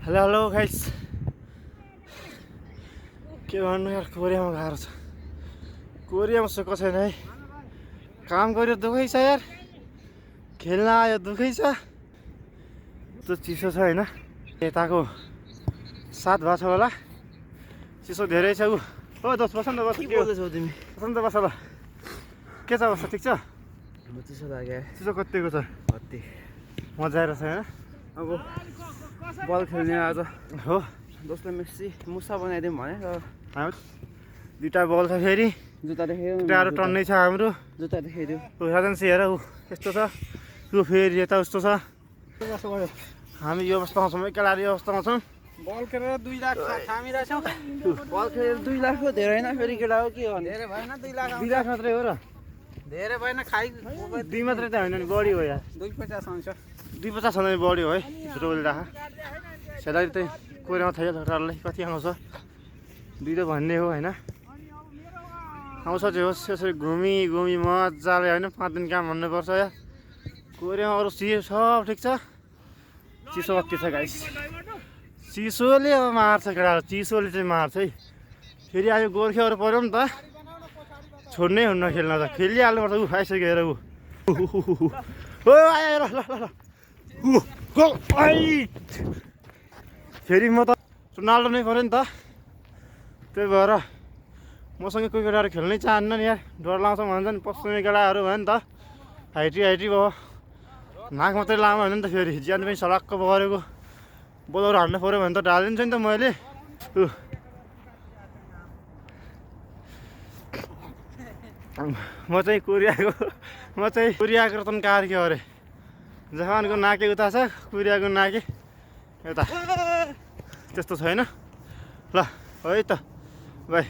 hello hello guys के भन्नु यार कोरियामा गाह्रो छ कोरियामा सुख छैन है काम गर्यो दुखै छ यार खेल्न आयो दुखै छ त्यो चिसो छ हैन यताको 7 भएको छ होला चिसो धेरै छ उ ओ दोस्त बस न बस के बोल्दैछौ तिमी बस न बस ल के छ अवस्था ठिक छ म चिसो लाग्यो चिसो कतिको छ कति मजा आइरहेछ हैन अब बल खेल्ने आज हो दोस्रो मेस्सी मुसा बनाइदिउँ भने तर हामी दुईटा बल छ फेरि जुत्ता देखाइदिउँ टाढो टन्नै छ हाम्रो जुत्ता देखाइदिउँ ऊ साधन हेर ऊ यस्तो छ ऊ फेरि यता उस्तो छ हामी यो अवस्थामा छौँ केटाहरू यो अवस्थामा छौँ बल खेलेर 2 लाख थामिरहेछौँ बल खेलेर 2 लाख हो धेरै होइन फेरि केटा हो के हो धेरै भएन 2 लाख 2 लाख मात्रै हो र धेरै भएन खाइ 2 मात्रै त होइन नि बढी हो यार 250 आउँछ 250 भन्दा बढी हो है झुटो बोलिराख सेलारी चाहिँ कोरियामा थाहा डरले कति आउँछ 2 त भन्ने हो होइन आउँछ चाहिँ होस् यसरी घुमी मजाले होइन 5 दिन काम भन्नुपर्छ यार कोरियामा अरू चिज सब ठिक छ चिसो कति छ गाइस चिसोले अब मार्छ केटाहरू चिसोले चाहिँ मार्छ है फेरि आयो गोर्खेहरू पऱ्यो नि त छोड्नै हुन्न खेल्न त खेलिहाल्नुपर्छ ऊ आइसक्यो हेर ऊ ओ आयो ल ल ल फेरि म त रोनाल्डो नै पऱ्यो नि त त्यही भएर मसँग कोही केटाहरू खेल्नै चाहन्न नि यार डर लाउँछ भन्छ नि पश्चिमी केटाहरू भयो नि त हाइटी भयो नाक मात्रै लामो होइन नि त फेरि ज्यान पनि सडक्क परेको बोलाउनु हान्नु पऱ्यो भने त ढालिदिन्छु नि त मैले म चाहिँ कोरियाको रतन कार्की हो अरे जापानको नाके उता छ कोरियाको नाके यता त्यस्तो छैन ल है त बाई